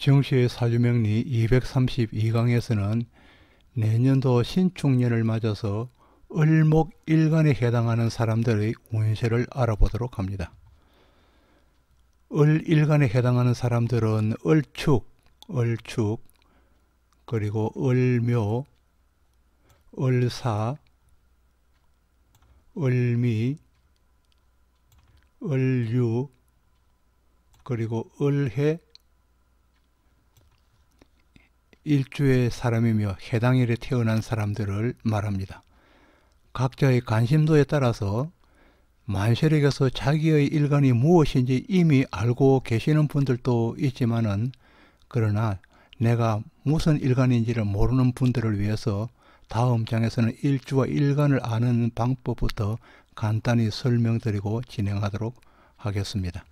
정시의 사주명리 232강에서는 내년도 신축년을 맞아서 을목일간에 해당하는 사람들의 운세를 알아보도록 합니다. 을일간에 해당하는 사람들은 을축, 그리고 을묘, 을사, 을미, 을유, 그리고 을해, 일주의 사람이며 해당 일에 태어난 사람들을 말합니다. 각자의 관심도에 따라서 만세력에서 자기의 일간이 무엇인지 이미 알고 계시는 분들도 있지만은, 그러나 내가 무슨 일간인지를 모르는 분들을 위해서 다음 장에서는 일주와 일간을 아는 방법부터 간단히 설명드리고 진행하도록 하겠습니다.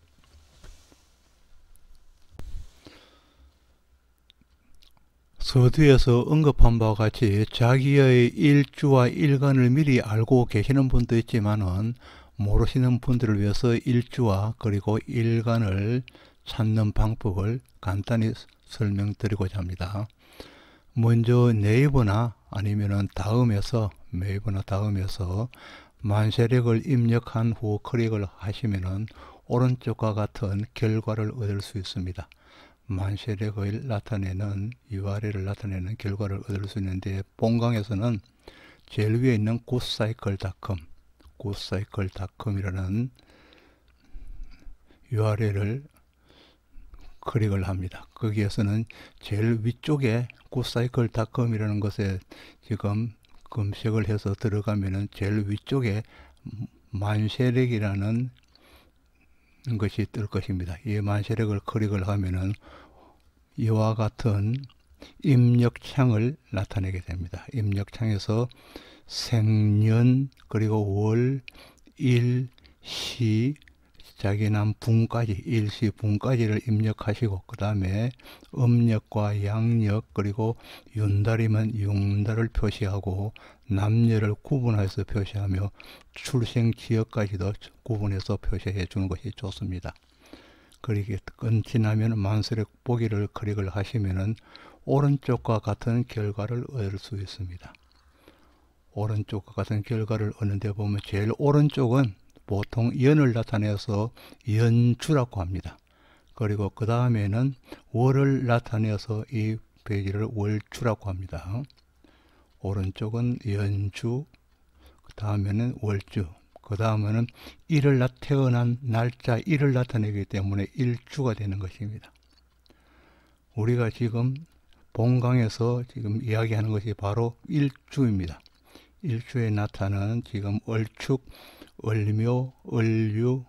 서두에서 언급한 바와 같이 자기의 일주와 일간을 미리 알고 계시는 분도 있지만은 모르시는 분들을 위해서 일주와 그리고 일간을 찾는 방법을 간단히 설명드리고자 합니다. 먼저 네이버나 아니면은 네이버나 다음에서 만세력을 입력한 후 클릭을 하시면은 오른쪽과 같은 결과를 얻을 수 있습니다. 만세력을 나타내는 URL을 나타내는 결과를 얻을 수 있는데, 본강에서는 제일 위에 있는 goodcycle.com이라는 URL을 클릭을 합니다. 거기에서는 제일 위쪽에 goodcycle.com이라는 것에 지금 검색을 해서 들어가면은 제일 위쪽에 만세력이라는 것이 뜰 것입니다. 이 만세력을 클릭을 하면은 이와 같은 입력창을 나타내게 됩니다. 입력창에서 생년, 그리고 월, 일, 시, 자기 난 분까지, 일시 분까지를 입력하시고, 그 다음에 음력과 양력, 그리고 윤달이면 윤달을 표시하고, 남녀를 구분해서 표시하며 출생 지역까지도 구분해서 표시해 주는 것이 좋습니다. 그렇게 끝지나면 만세력 보기를 클릭을 하시면은 오른쪽과 같은 결과를 얻을 수 있습니다. 오른쪽과 같은 결과를 얻는데 보면 제일 오른쪽은 보통 연을 나타내서 연주라고 합니다. 그리고 그 다음에는 월을 나타내서 이 페이지를 월주라고 합니다. 오른쪽은 연주, 그 다음에는 월주, 그 다음에는 태어난 날짜 일을 나타내기 때문에 일주가 되는 것입니다. 우리가 지금 본강에서 지금 이야기하는 것이 바로 일주입니다. 일주에 나타나는 지금 을축, 을묘, 을유,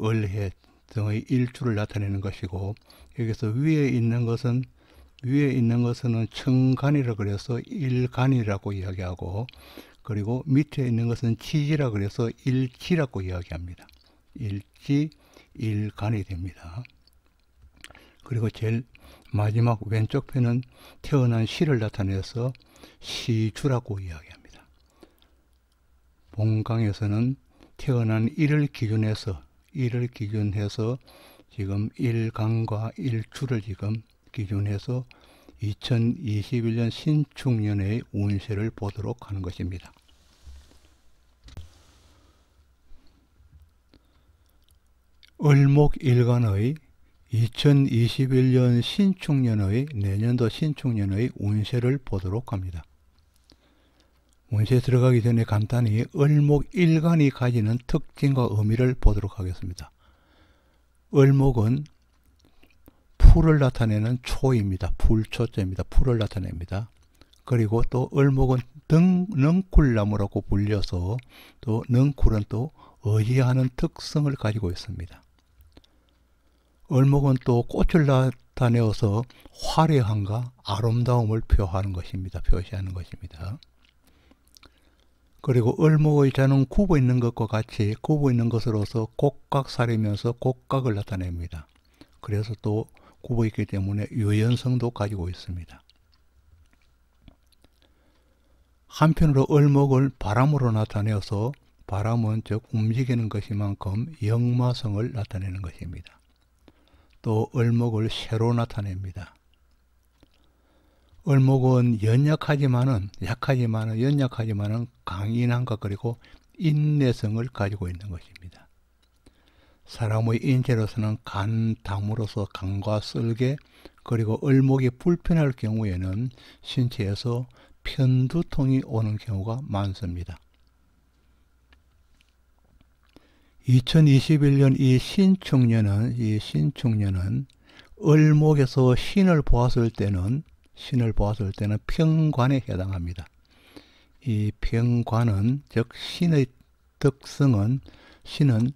을해 등의 일주를 나타내는 것이고, 여기서 위에 있는 것은 청간이라 그래서 일간이라고 이야기하고, 그리고 밑에 있는 것은 치지라 그래서 일치라고 이야기합니다. 일치, 일간이 됩니다. 그리고 제일 마지막 왼쪽 편은 태어난 시를 나타내서 시주라고 이야기합니다. 본강에서는 태어난 일을 기준해서 지금 일간과 일주를 지금 기준해서 2021년 신축년의 운세를 보도록 하는 것입니다. 을목일간의 2021년 신축년의 내년도 신축년의 운세를 보도록 합니다. 운세에 들어가기 전에 간단히 을목일간이 가지는 특징과 의미를 보도록 하겠습니다. 을목은 풀을 나타내는 초입니다. 풀초자입니다. 풀을 나타냅니다. 그리고 또 을목은 능쿨나무라고 불려서 또 능쿨은 또 의지하는 특성을 가지고 있습니다. 을목은 또 꽃을 나타내어서 화려함과 아름다움을 표시하는 것입니다. 그리고 을목의 자는 굽어 있는 것과 같이 굽어 있는 것으로서 곡각살이면서 곡각을 나타냅니다. 그래서 또 굽어 있기 때문에 유연성도 가지고 있습니다. 한편으로 을목을 바람으로 나타내어서 바람은 즉 움직이는 것이만큼 역마성을 나타내는 것입니다. 또 을목을 새로 나타냅니다. 을목은 약하지만은 강인함과 그리고 인내성을 가지고 있는 것입니다. 사람의 인체로서는 간, 담으로서 간과 쓸개, 그리고 을목이 불편할 경우에는 신체에서 편두통이 오는 경우가 많습니다. 2021년 이 신축년은 을목에서 신을 보았을 때는 평관에 해당합니다. 이 평관은 즉 신의 특성은 신은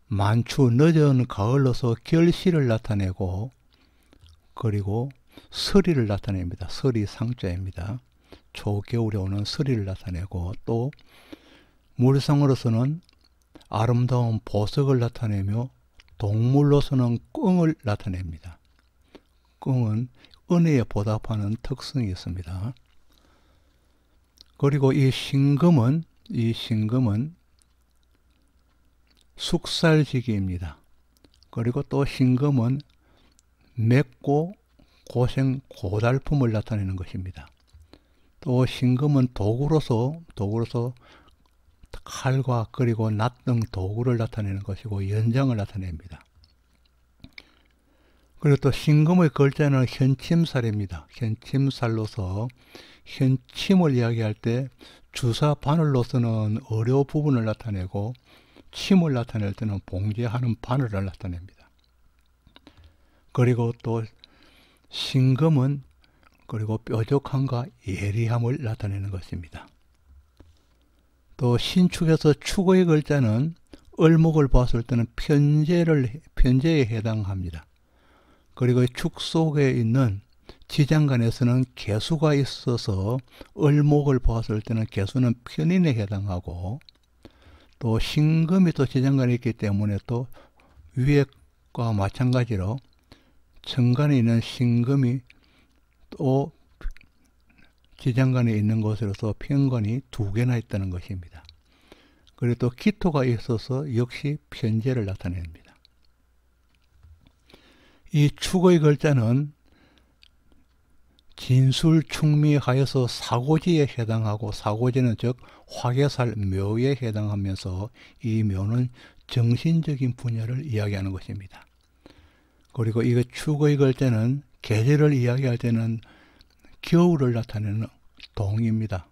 만추 늦은 가을로서 결실을 나타내고 그리고 서리를 나타냅니다. 서리 상자입니다. 초겨울에 오는 서리를 나타내고 또 물상으로서는 아름다운 보석을 나타내며 동물로서는 꿩을 나타냅니다. 꿩은 은혜에 보답하는 특성이 있습니다. 그리고 이 신금은 숙살지기입니다. 그리고 또 신금은 맵고 고생, 고달픔을 나타내는 것입니다. 또 신금은 도구로서 칼과 그리고 낫 등 도구를 나타내는 것이고 연장을 나타냅니다. 그리고 또 신금의 글자는 현침살입니다. 현침살로서 현침을 이야기할 때 주사 바늘로서는 어려 부분을 나타내고 침을 나타낼 때는 봉제하는 바늘을 나타냅니다. 그리고 또 신금은 그리고 뾰족함과 예리함을 나타내는 것입니다. 또 신축에서 축의 글자는 을목을 봤을 때는 편제에 해당합니다. 그리고 축 속에 있는 지장간에서는 개수가 있어서 을목을 보았을 때는 개수는 편인에 해당하고 또 신금이 또 지장간에 있기 때문에 또 위에과 마찬가지로 천간에 있는 신금이 또 지장간에 있는 것으로서 편관이 2개나 있다는 것입니다. 그리고 또 기토가 있어서 역시 편제를 나타냅니다. 이 축의 글자는 진술충미하여서 사고지에 해당하고 사고지는 즉 화개살 묘에 해당하면서 이 묘는 정신적인 분야를 이야기하는 것입니다. 그리고 이 축의 글자는 계절을 이야기할 때는 겨울을 나타내는 동입니다.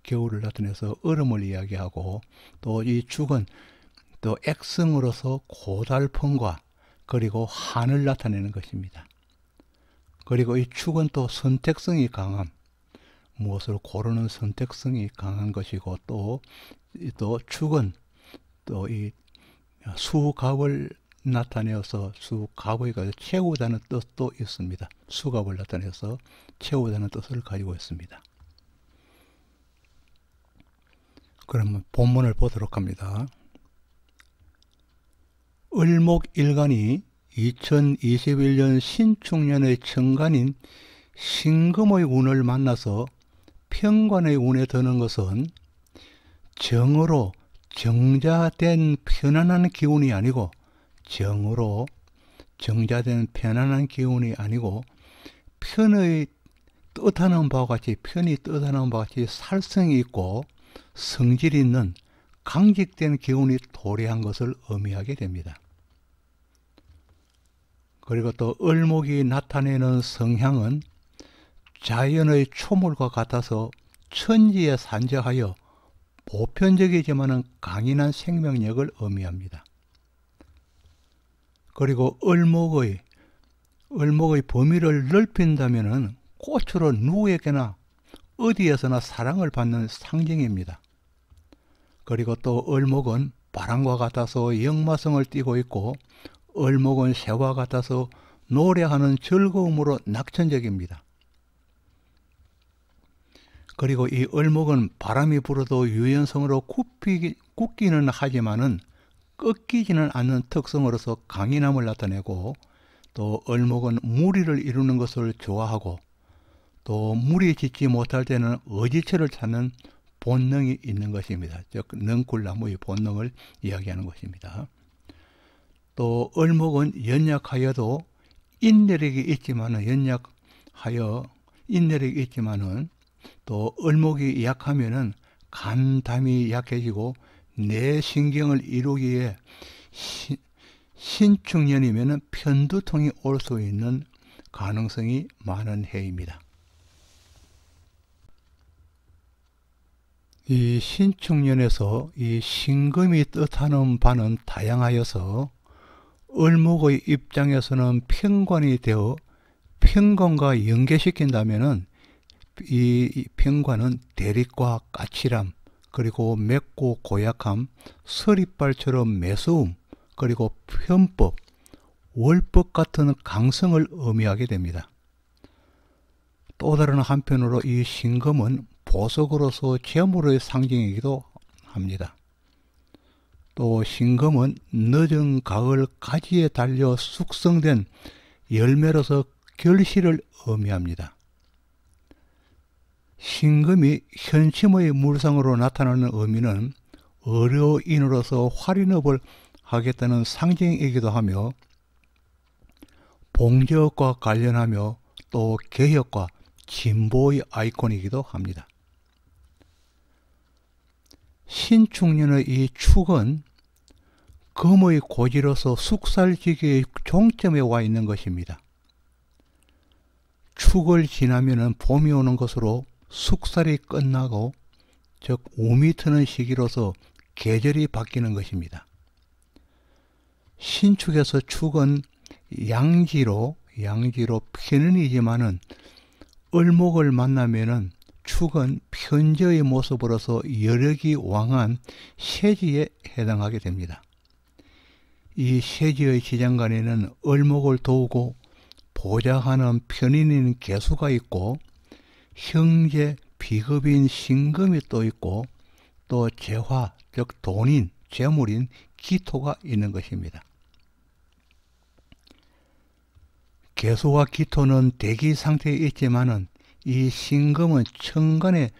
겨울을 나타내서 얼음을 이야기하고 또 이 축은 또 액성으로서 고달픔과 그리고 한을 나타내는 것입니다. 그리고 이 축은 또 선택성이 강함, 무엇을 고르는 선택성이 강한 것이고 또 축은 또 이 수갑을 나타내어서 수갑의 채우다는 뜻도 있습니다. 수갑을 나타내서 채우다는 뜻을 가지고 있습니다. 그러면 본문을 보도록 합니다. 을목일간이 2021년 신축년의 천간인 신금의 운을 만나서 평관의 운에 드는 것은 정으로 정자된 편안한 기운이 아니고 편이 뜻하는 바와 같이 살성이 있고 성질이 있는 강직된 기운이 도래한 것을 의미하게 됩니다. 그리고 또 을목이 나타내는 성향은 자연의 초물과 같아서 천지에 산재하여 보편적이지만 강인한 생명력을 의미합니다. 그리고 을목의 범위를 넓힌다면 꽃으로 누구에게나 어디에서나 사랑을 받는 상징입니다. 그리고 또 을목은 바람과 같아서 역마성을 띠고 있고 을목은 새와 같아서 노래하는 즐거움으로 낙천적입니다. 그리고 이 을목은 바람이 불어도 유연성으로 굳기는 하지만은 꺾이지는 않는 특성으로서 강인함을 나타내고 또 을목은 무리를 이루는 것을 좋아하고 또 무리 짓지 못할 때는 의지처를 찾는 본능이 있는 것입니다. 즉 능굴나무의 본능을 이야기하는 것입니다. 또 을목은 연약하여도 인내력이 있지만은 또 을목이 약하면은 간담이 약해지고 내 신경을 이루기에 신축년이면은 편두통이 올 수 있는 가능성이 많은 해입니다. 이 신축년에서 이 신금이 뜻하는 바는 다양하여서 을목의 입장에서는 편관이 되어 편관과 연계시킨다면은 이 편관은 대립과 까칠함, 그리고 맵고 고약함, 서리발처럼 매서움, 그리고 편법, 월법 같은 강성을 의미하게 됩니다. 또 다른 한편으로 이 신금은 보석으로서 재물의 상징이기도 합니다. 또 신금은 늦은 가을 가지에 달려 숙성된 열매로서 결실을 의미합니다. 신금이 현심의 물상으로 나타나는 의미는 의료인으로서 활인업을 하겠다는 상징이기도 하며 봉제업과 관련하며 또 개혁과 진보의 아이콘이기도 합니다. 신축년의 이 축은 금의 고지로서 숙살지기의 종점에 와 있는 것입니다. 축을 지나면은 봄이 오는 것으로 숙살이 끝나고 즉 우미 트는 시기로서 계절이 바뀌는 것입니다. 신축에서 축은 양지로 편인이지만은 을목을 만나면은 축은 편재의 모습으로서 여력이 왕한 세지에 해당하게 됩니다. 이 세지의 지장간에는 을목을 도우고 보좌하는 편인인 개수가 있고 형제 비급인 신금이 또 있고 또 재화 즉 돈인 재물인 기토가 있는 것입니다. 개수와 기토는 대기 상태에 있지만은 이 신금은 천간에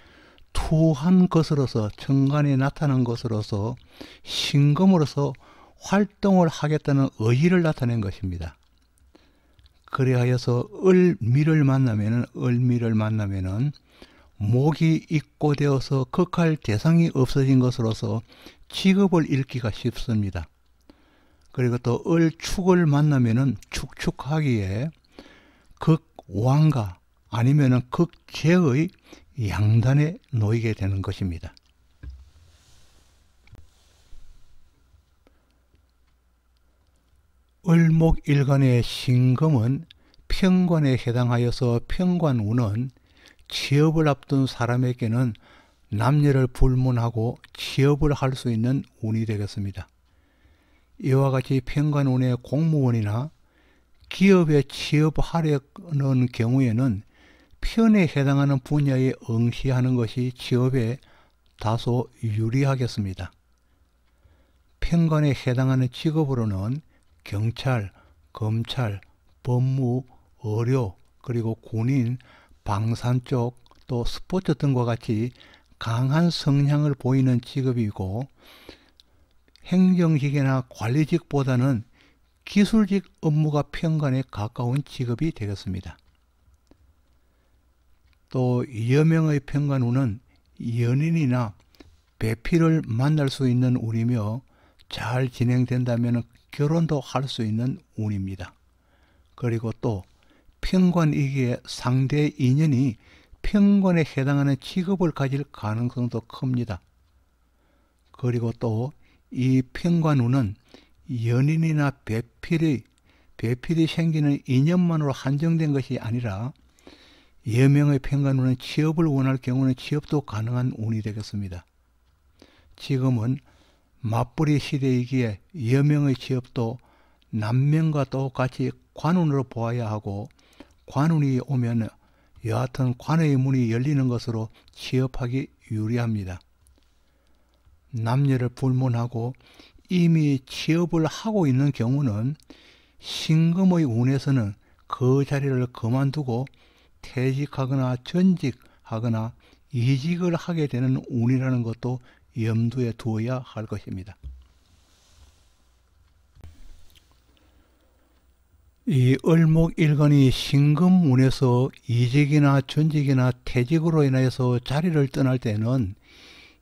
투한 것으로서 천간에 나타난 것으로서 신금으로서 활동을 하겠다는 의지를 나타낸 것입니다. 그리하여서 을미를 만나면은 목이 입고되어서 극할 대상이 없어진 것으로서 직업을 잃기가 쉽습니다. 그리고 또 을축을 만나면은 축축하기에 극왕가 아니면은 극재의 양단에 놓이게 되는 것입니다. 을목일간의 신금은 편관에 해당하여서 편관운은 취업을 앞둔 사람에게는 남녀를 불문하고 취업을 할 수 있는 운이 되겠습니다. 이와 같이 편관운의 공무원이나 기업에 취업하려는 경우에는 편에 해당하는 분야에 응시하는 것이 취업에 다소 유리하겠습니다. 편관에 해당하는 직업으로는 경찰, 검찰, 법무, 의료, 그리고 군인, 방산 쪽, 또 스포츠 등과 같이 강한 성향을 보이는 직업이고 행정직이나 관리직보다는 기술직 업무가 편관에 가까운 직업이 되겠습니다. 또 여명의 편관운은 연인이나 배필을 만날 수 있는 운이며 잘 진행된다면 결혼도 할 수 있는 운입니다. 그리고 또 편관이기에 상대 인연이 편관에 해당하는 직업을 가질 가능성도 큽니다. 그리고 또 이 편관운은 연인이나 배필이 생기는 인연만으로 한정된 것이 아니라 여명의 편관운은 취업을 원할 경우는 취업도 가능한 운이 되겠습니다. 지금은 맞벌이 시대이기에 여명의 취업도 남명과 똑같이 관운으로 보아야 하고 관운이 오면 여하튼 관의 문이 열리는 것으로 취업하기 유리합니다. 남녀를 불문하고 이미 취업을 하고 있는 경우는 신금의 운에서는 그 자리를 그만두고 퇴직하거나 전직하거나 이직을 하게 되는 운이라는 것도 염두에 두어야 할 것입니다. 이 을목일간이 신금운에서 이직이나 전직이나 퇴직으로 인해서 자리를 떠날 때는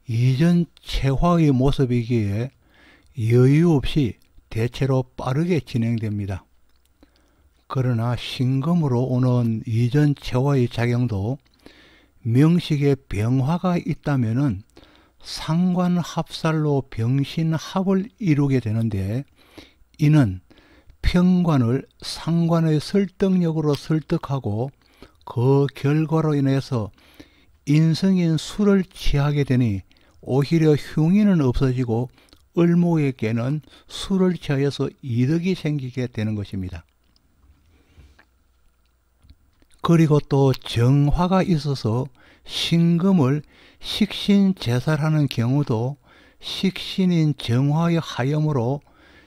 이전 체화의 모습이기에 여유 없이 대체로 빠르게 진행됩니다. 그러나 신금으로 오는 이전 체화의 작용도 명식에 병화가 있다면 상관합살로 병신합을 이루게 되는데, 이는 편관을 상관의 설득력으로 설득하고 그 결과로 인해서 인성인 수를 취하게 되니 오히려 흉의는 없어지고 을목에게는 수를 취하여서 이득이 생기게 되는 것입니다. 그리고 또 정화가 있어서 신금을 식신제살하는 경우도 식신인 정화의 하염으로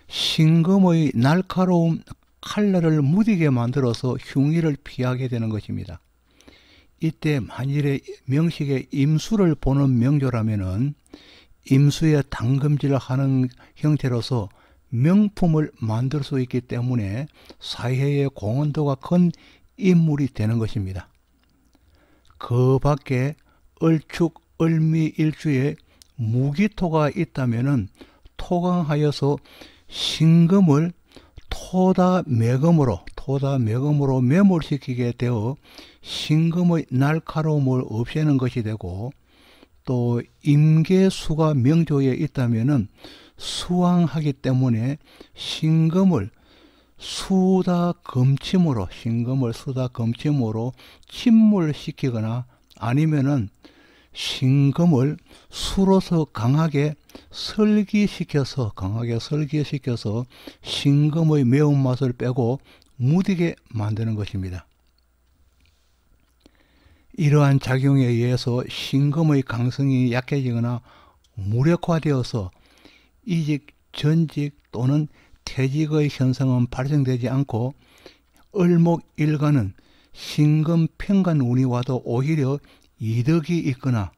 신금의 날카로운 칼날을 무디게 만들어서 흉의를 피하게 되는 것입니다. 이때 만일에 명식에 임수를 보는 명조라면은 임수에 당금질을 하는 형태로서 명품을 만들 수 있기 때문에 사회의 공헌도가 큰 인물이 되는 것입니다. 그 밖에 을축, 을미 일주에 무기토가 있다면은 토강하여서 신금을 토다매금으로 매몰시키게 되어 신금의 날카로움을 없애는 것이 되고, 또 임계수가 명조에 있다면은 수왕하기 때문에 신금을 수다검침으로 침몰시키거나 아니면은 신금을 수로서 강하게 설기시켜서 신금의 매운맛을 빼고 무디게 만드는 것입니다. 이러한 작용에 의해서 신금의 강성이 약해지거나 무력화되어서 이직, 전직 또는 퇴직의 현상은 발생되지 않고 을목일간은 신금 편관운이 와도 오히려 이득이 있거나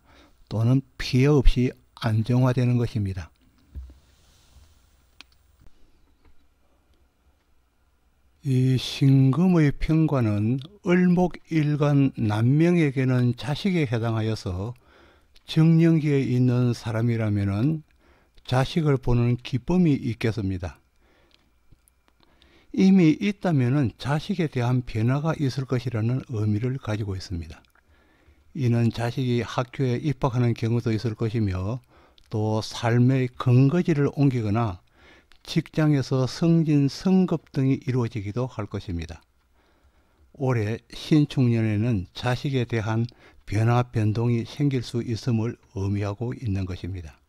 또는 피해 없이 안정화되는 것입니다. 이 신금의 편관은 을목일간 남명에게는 자식에 해당하여서 정년기에 있는 사람이라면 자식을 보는 기쁨이 있겠습니다. 이미 있다면 자식에 대한 변화가 있을 것이라는 의미를 가지고 있습니다. 이는 자식이 학교에 입학하는 경우도 있을 것이며, 또 삶의 근거지를 옮기거나 직장에서 승진, 승급 등이 이루어지기도 할 것입니다. 올해 신축년에는 자식에 대한 변화, 변동이 생길 수 있음을 의미하고 있는 것입니다.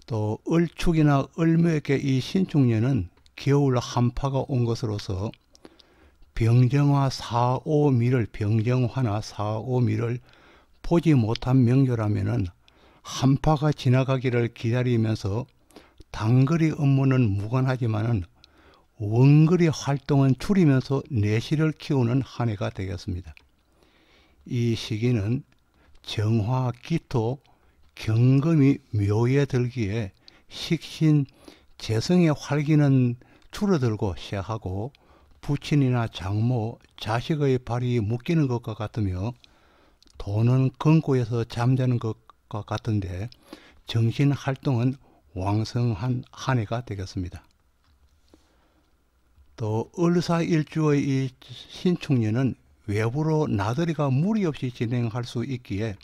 또 을축이나 을묘에게 이 신축년은 겨울 한파가 온 것으로서 병정화나 사오미를 보지 못한 명조라면은 한파가 지나가기를 기다리면서 단거리 업무는 무관하지만은 원거리 활동은 줄이면서 내실을 키우는 한 해가 되겠습니다. 이 시기는 정화, 기토, 경금이 묘에 들기에 식신, 재성의 활기는 줄어들고 시작하고 부친이나 장모, 자식의 발이 묶이는 것과 같으며 돈은 금고에서 잠자는 것과 같은데 정신 활동은 왕성한 한 해가 되겠습니다. 또 을사일주의 이 신축년은 외부로 나들이가 무리 없이 진행할 수 있기에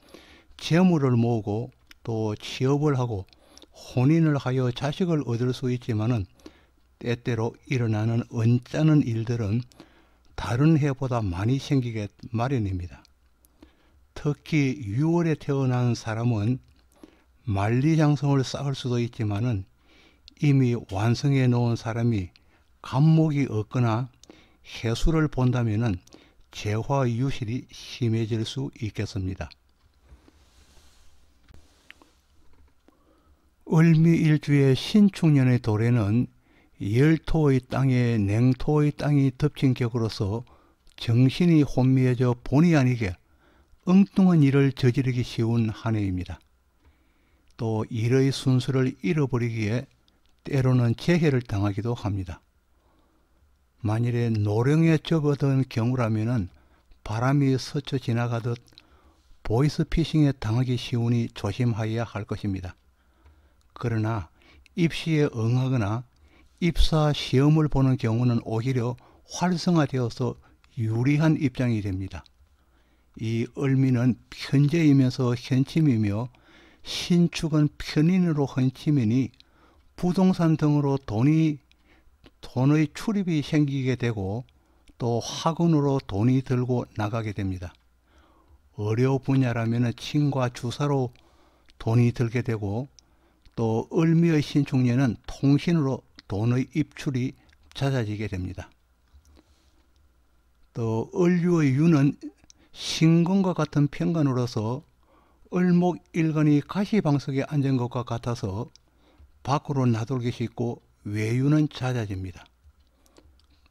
재물을 모으고 또 취업을 하고 혼인을 하여 자식을 얻을 수 있지만은 때때로 일어나는 언짢은 일들은 다른 해보다 많이 생기게 마련입니다. 특히 6월에 태어난 사람은 만리장성을 쌓을 수도 있지만은 이미 완성해 놓은 사람이 간목이 없거나 해수를 본다면은 재화 유실이 심해질 수 있겠습니다. 을미일주의 신축년의 도래는 열토의 땅에 냉토의 땅이 덮친 격으로서 정신이 혼미해져 본의 아니게 엉뚱한 일을 저지르기 쉬운 한 해입니다. 또 일의 순서를 잃어버리기에 때로는 재해를 당하기도 합니다. 만일에 노령에 접어든 경우라면은 바람이 스쳐 지나가듯 보이스피싱에 당하기 쉬우니 조심하여야 할 것입니다. 그러나 입시에 응하거나 입사 시험을 보는 경우는 오히려 활성화되어서 유리한 입장이 됩니다. 이 을미는 편재이면서 현침이며 신축은 편인으로 헌침이니 부동산 등으로 돈의 출입이 생기게 되고 또 학원으로 돈이 들고 나가게 됩니다. 의료 분야라면 친과 주사로 돈이 들게 되고 또 을미의 신축년은 통신으로 돈의 입출이 잦아지게 됩니다. 또 을유의 유는 신금과 같은 편관으로서 을목일간이 가시방석에 앉은 것과 같아서 밖으로 나돌기 쉽고 외유는 잦아집니다.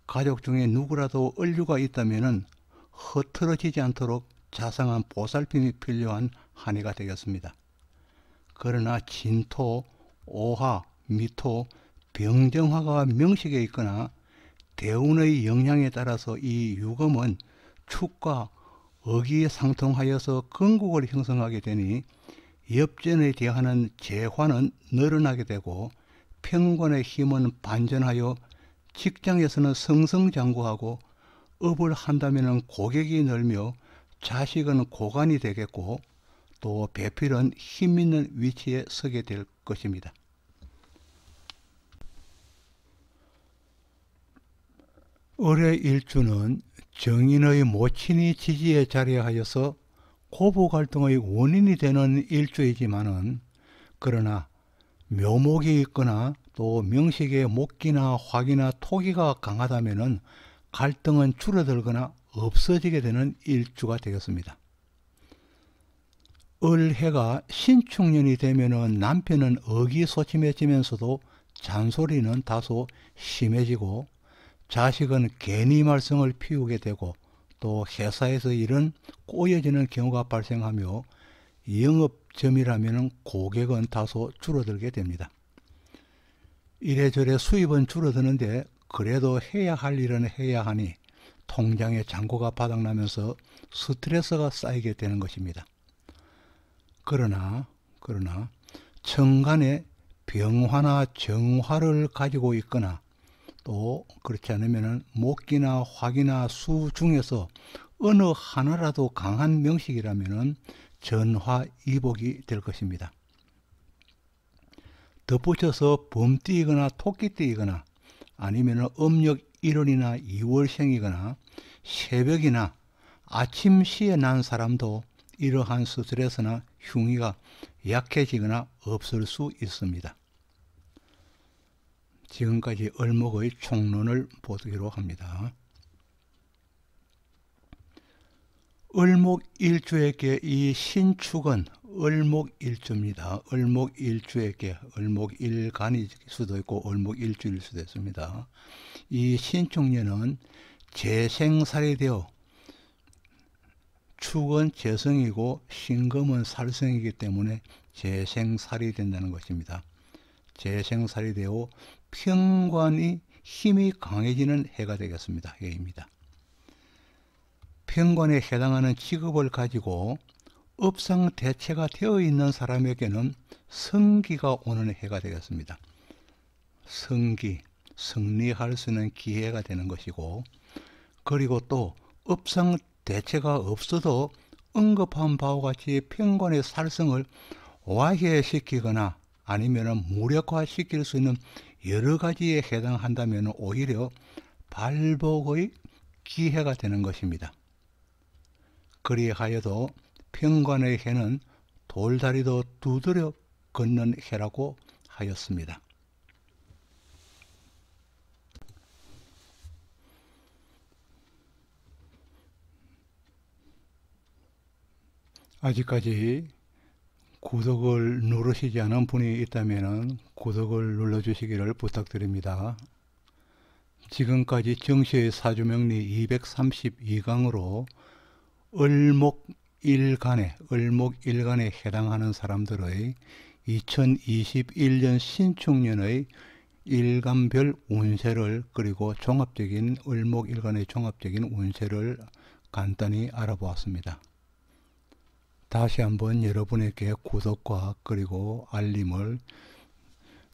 가족 중에 누구라도 을유가 있다면 흐트러지지 않도록 자상한 보살핌이 필요한 한 해가 되겠습니다. 그러나 진토, 오화, 미토, 병정화가 명식에 있거나 대운의 영향에 따라서 이 유금은 축과 억이 상통하여서 건국을 형성하게 되니 엽전에 대하는 재화는 늘어나게 되고 편관의 힘은 반전하여 직장에서는 승승장구하고 업을 한다면 고객이 늘며 자식은 고관이 되겠고 또 배필은 힘 있는 위치에 서게 될 것입니다. 을의 일주는 정인의 모친이 지지에 자리하여서 고부 갈등의 원인이 되는 일주이지만은 그러나 묘목이 있거나 또 명식의 목기나 화기나 토기가 강하다면은 갈등은 줄어들거나 없어지게 되는 일주가 되겠습니다. 을해가 신축년이 되면은 남편은 의기소침해지면서도 잔소리는 다소 심해지고 자식은 괜히 말썽을 피우게 되고 또 회사에서 일은 꼬여지는 경우가 발생하며 영업점이라면 고객은 다소 줄어들게 됩니다. 이래저래 수입은 줄어드는데 그래도 해야 할 일은 해야 하니 통장에 잔고가 바닥나면서 스트레스가 쌓이게 되는 것입니다. 그러나 천간에 병화나 정화를 가지고 있거나 또 그렇지 않으면 목기나 화기나 수 중에서 어느 하나라도 강한 명식이라면 전화이복이 될 것입니다. 덧붙여서 범띠이거나 토끼띠이거나 아니면 음력 1월이나 2월생이거나 새벽이나 아침 시에 난 사람도 이러한 스트레스나 흉의가 약해지거나 없을 수 있습니다. 지금까지 을목의 총론을 보기로 합니다. 을목일주에게 이 신축은 을목일주입니다. 을목일주에게 을목일간일 수도 있고 을목일주일 수도 있습니다. 이 신축년은 재생살이 되어 축은 재성이고 신금은 살성이기 때문에 재생살이 된다는 것입니다. 재생살이 되어 편관이 힘이 강해지는 해가 되겠습니다. 해입니다. 편관에 해당하는 직업을 가지고 업상 대체가 되어 있는 사람에게는 성기가 오는 해가 되겠습니다. 성기, 승리할 수 있는 기회가 되는 것이고 그리고 또 업상 대체가 없어도 언급한 바와 같이 편관의 살성을 와해시키거나 아니면 무력화시킬 수 있는 여러 가지에 해당한다면 오히려 발복의 기회가 되는 것입니다. 그리하여도 편관의 해는 돌다리도 두드려 걷는 해라고 하였습니다. 아직까지 구독을 누르시지 않은 분이 있다면 구독을 눌러주시기를 부탁드립니다. 지금까지 정시의 사주명리 232강으로 을목일간에 해당하는 사람들의 2021년 신축년의 일간별 운세를, 그리고 종합적인 을목일간의 종합적인 운세를 간단히 알아보았습니다. 다시 한번 여러분에게 구독과 그리고 알림을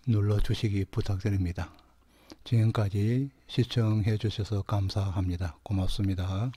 눌러주시기 부탁드립니다. 지금까지 시청해 주셔서 감사합니다. 고맙습니다.